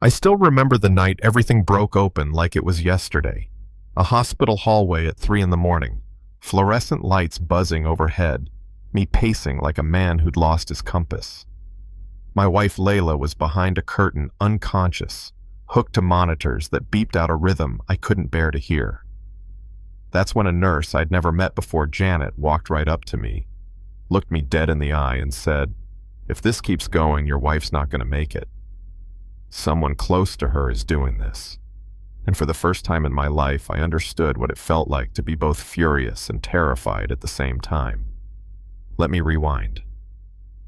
I still remember the night everything broke open like it was yesterday. A hospital hallway at 3 in the morning, fluorescent lights buzzing overhead, me pacing like a man who'd lost his compass. My wife Layla was behind a curtain, unconscious, hooked to monitors that beeped out a rhythm I couldn't bear to hear. That's when a nurse I'd never met before, Janet, walked right up to me, looked me dead in the eye and said, "If this keeps going, your wife's not going to make it. Someone close to her is doing this." And for the first time in my life, I understood what it felt like to be both furious and terrified at the same time. Let me rewind.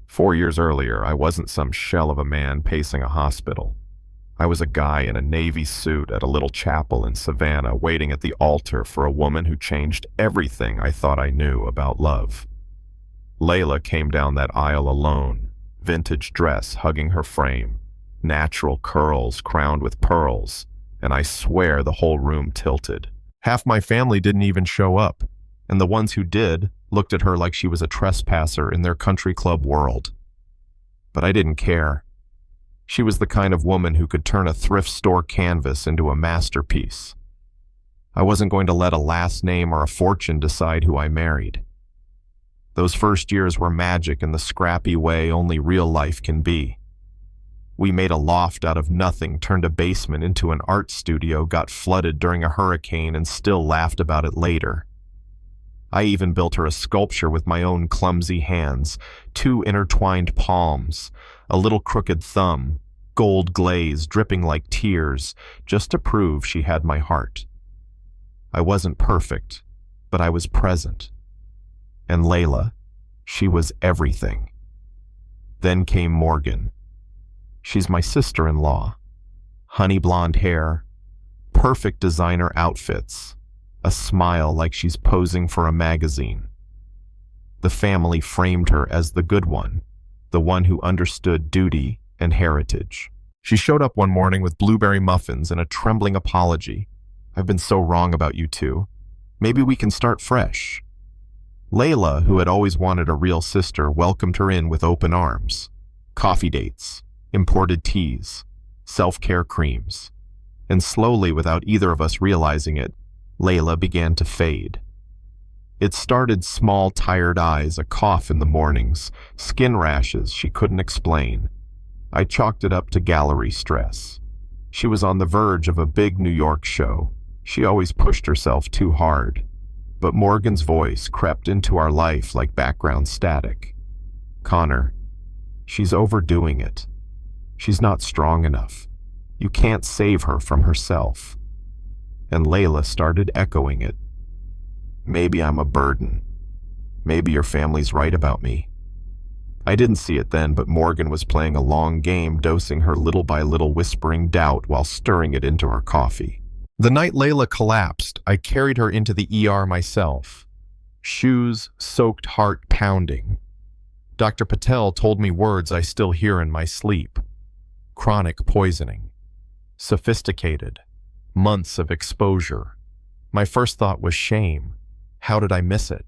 4 years earlier, I wasn't some shell of a man pacing a hospital. I was a guy in a Navy suit at a little chapel in Savannah, waiting at the altar for a woman who changed everything I thought I knew about love. Layla came down that aisle alone, vintage dress hugging her frame, natural curls crowned with pearls, and I swear the whole room tilted. Half my family didn't even show up, and the ones who did looked at her like she was a trespasser in their country club world. But I didn't care. She was the kind of woman who could turn a thrift store canvas into a masterpiece. I wasn't going to let a last name or a fortune decide who I married. Those first years were magic in the scrappy way only real life can be. We made a loft out of nothing, turned a basement into an art studio, got flooded during a hurricane, and still laughed about it later. I even built her a sculpture with my own clumsy hands, 2 intertwined palms, a little crooked thumb, gold glaze dripping like tears, just to prove she had my heart. I wasn't perfect, but I was present. And Layla, she was everything. Then came Morgan. She's my sister-in-law. Honey blonde hair, perfect designer outfits, a smile like she's posing for a magazine. The family framed her as the good one, the one who understood duty and heritage. She showed up one morning with blueberry muffins and a trembling apology. "I've been so wrong about you two. Maybe we can start fresh." Layla, who had always wanted a real sister, welcomed her in with open arms. Coffee dates, imported teas, self-care creams. And slowly, without either of us realizing it, Layla began to fade. It started small, tired eyes, a cough in the mornings, skin rashes she couldn't explain. I chalked it up to gallery stress. She was on the verge of a big New York show. She always pushed herself too hard. But Morgan's voice crept into our life like background static. "Connor, she's overdoing it. She's not strong enough. You can't save her from herself." And Layla started echoing it. "Maybe I'm a burden. Maybe your family's right about me." I didn't see it then, but Morgan was playing a long game, dosing her little by little whispering doubt while stirring it into her coffee. The night Layla collapsed, I carried her into the ER myself. Shoes soaked, heart pounding. Dr. Patel told me words I still hear in my sleep. Chronic poisoning. Sophisticated. Months of exposure. My first thought was shame. How did I miss it?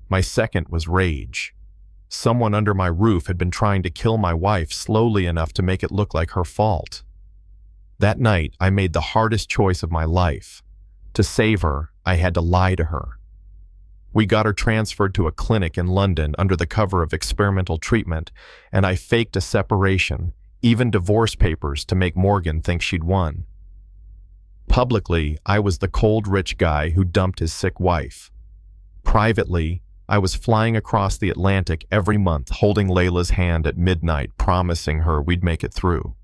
My second was rage. Someone under my roof had been trying to kill my wife slowly enough to make it look like her fault. That night, I made the hardest choice of my life. To save her, I had to lie to her. We got her transferred to a clinic in London under the cover of experimental treatment, and I faked a separation, even divorce papers, to make Morgan think she'd won. Publicly, I was the cold, rich guy who dumped his sick wife. Privately, I was flying across the Atlantic every month, holding Layla's hand at midnight, promising her we'd make it through.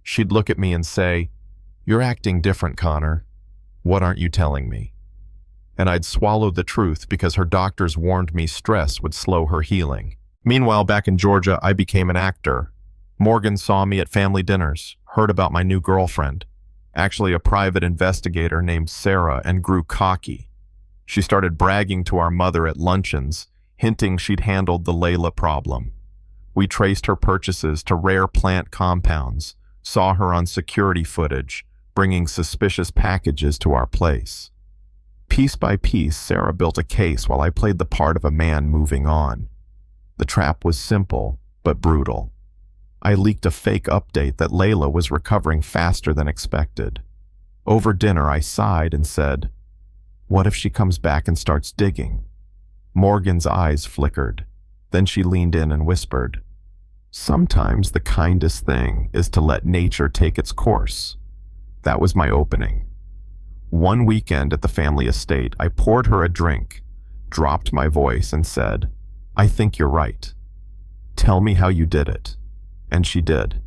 She'd look at me and say, "You're acting different, Connor. What aren't you telling me?" And I'd swallow the truth because her doctors warned me stress would slow her healing. Meanwhile, back in Georgia, I became an actor. Morgan saw me at family dinners, heard about my new girlfriend, actually a private investigator named Sarah, and grew cocky. She started bragging to our mother at luncheons, hinting she'd handled the Layla problem. We traced her purchases to rare plant compounds, saw her on security footage, bringing suspicious packages to our place. Piece by piece, Sarah built a case while I played the part of a man moving on. The trap was simple, but brutal. I leaked a fake update that Layla was recovering faster than expected. Over dinner, I sighed and said, "What if she comes back and starts digging?" Morgan's eyes flickered. Then she leaned in and whispered, "Sometimes the kindest thing is to let nature take its course." That was my opening. One weekend at the family estate, I poured her a drink, dropped my voice, and said, "I think you're right. Tell me how you did it." And she did.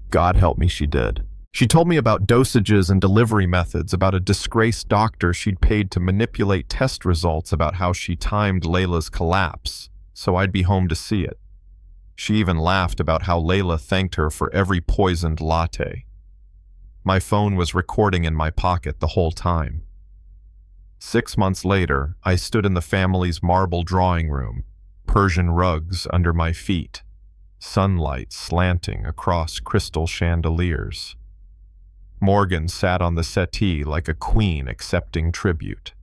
God help me, she did. She told me about dosages and delivery methods, about a disgraced doctor she'd paid to manipulate test results, about how she timed Layla's collapse so I'd be home to see it. She even laughed about how Layla thanked her for every poisoned latte. My phone was recording in my pocket the whole time. 6 months later, I stood in the family's marble drawing room, Persian rugs under my feet, sunlight slanting across crystal chandeliers. Morgan sat on the settee like a queen accepting tribute.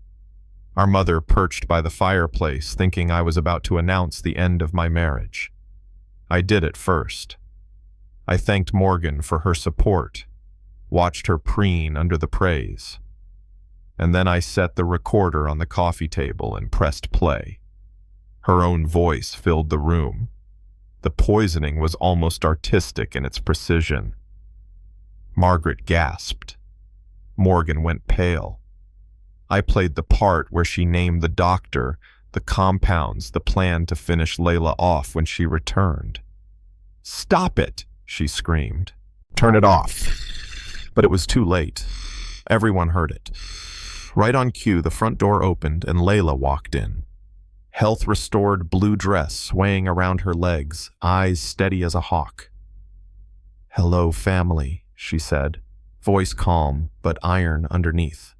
Our mother perched by the fireplace, thinking I was about to announce the end of my marriage. I did it first. I thanked Morgan for her support, watched her preen under the praise. And then I set the recorder on the coffee table and pressed play. Her own voice filled the room. The poisoning was almost artistic in its precision. Margaret gasped. Morgan went pale. I played the part where she named the doctor, the compounds, the plan to finish Layla off when she returned. "Stop it!" she screamed. "Turn it off." But it was too late. Everyone heard it. Right on cue, the front door opened and Layla walked in. Health-restored blue dress swaying around her legs, eyes steady as a hawk. "Hello, family," she said, voice calm but iron underneath.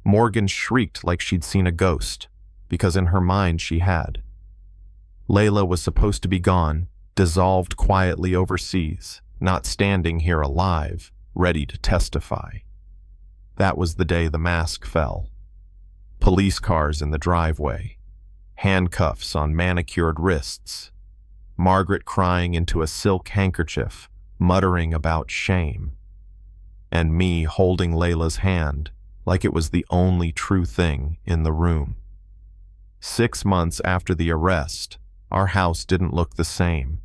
Morgan shrieked like she'd seen a ghost, because in her mind she had. Layla was supposed to be gone, dissolved quietly overseas, not standing here alive, ready to testify. That was the day the mask fell. Police cars in the driveway, handcuffs on manicured wrists, Margaret crying into a silk handkerchief, muttering about shame, and me holding Layla's hand like it was the only true thing in the room. 6 months after the arrest, our house didn't look the same.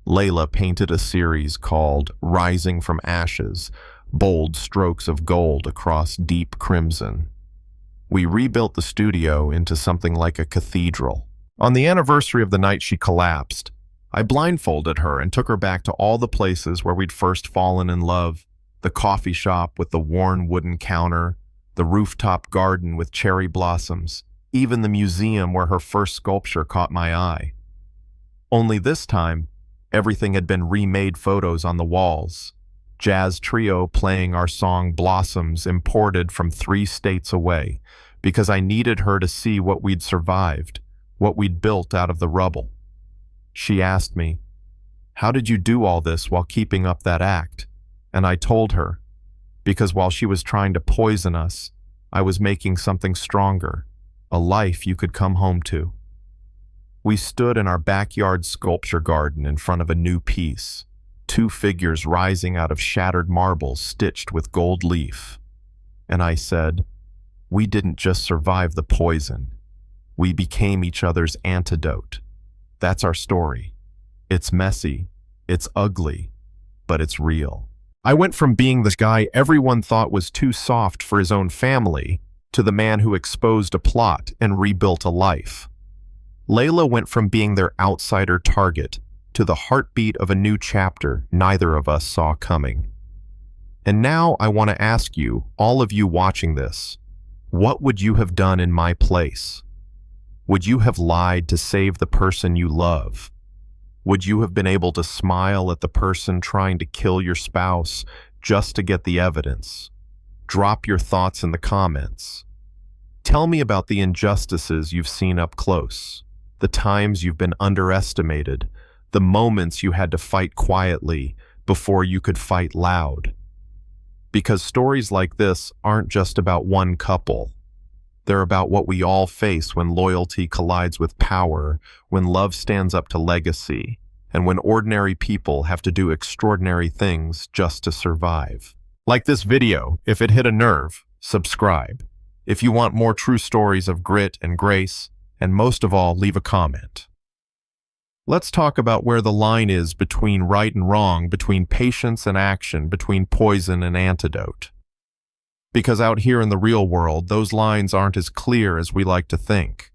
Layla painted a series called Rising from Ashes, bold strokes of gold across deep crimson. We rebuilt the studio into something like a cathedral. On the anniversary of the night she collapsed, I blindfolded her and took her back to all the places where we'd first fallen in love: the coffee shop with the worn wooden counter, the rooftop garden with cherry blossoms, even the museum where her first sculpture caught my eye. Only this time, everything had been remade photos on the walls. Jazz trio playing our song Blossoms imported from 3 states away, because I needed her to see what we'd survived, what we'd built out of the rubble. She asked me, "How did you do all this while keeping up that act?" And I told her, because while she was trying to poison us, I was making something stronger, a life you could come home to. We stood in our backyard sculpture garden in front of a new piece, 2 figures rising out of shattered marble stitched with gold leaf. And I said, "We didn't just survive the poison. We became each other's antidote. That's our story. It's messy, it's ugly, but it's real." I went from being the guy everyone thought was too soft for his own family to the man who exposed a plot and rebuilt a life. Layla went from being their outsider target to the heartbeat of a new chapter neither of us saw coming. And now I want to ask you, all of you watching this, what would you have done in my place? Would you have lied to save the person you love? Would you have been able to smile at the person trying to kill your spouse just to get the evidence? Drop your thoughts in the comments. Tell me about the injustices you've seen up close, the times you've been underestimated, the moments you had to fight quietly before you could fight loud. Because stories like this aren't just about one couple. They're about what we all face when loyalty collides with power, when love stands up to legacy, and when ordinary people have to do extraordinary things just to survive. Like this video, if it hit a nerve, subscribe. If you want more true stories of grit and grace, and most of all, leave a comment. Let's talk about where the line is between right and wrong, between patience and action, between poison and antidote. Because out here in the real world, those lines aren't as clear as we like to think.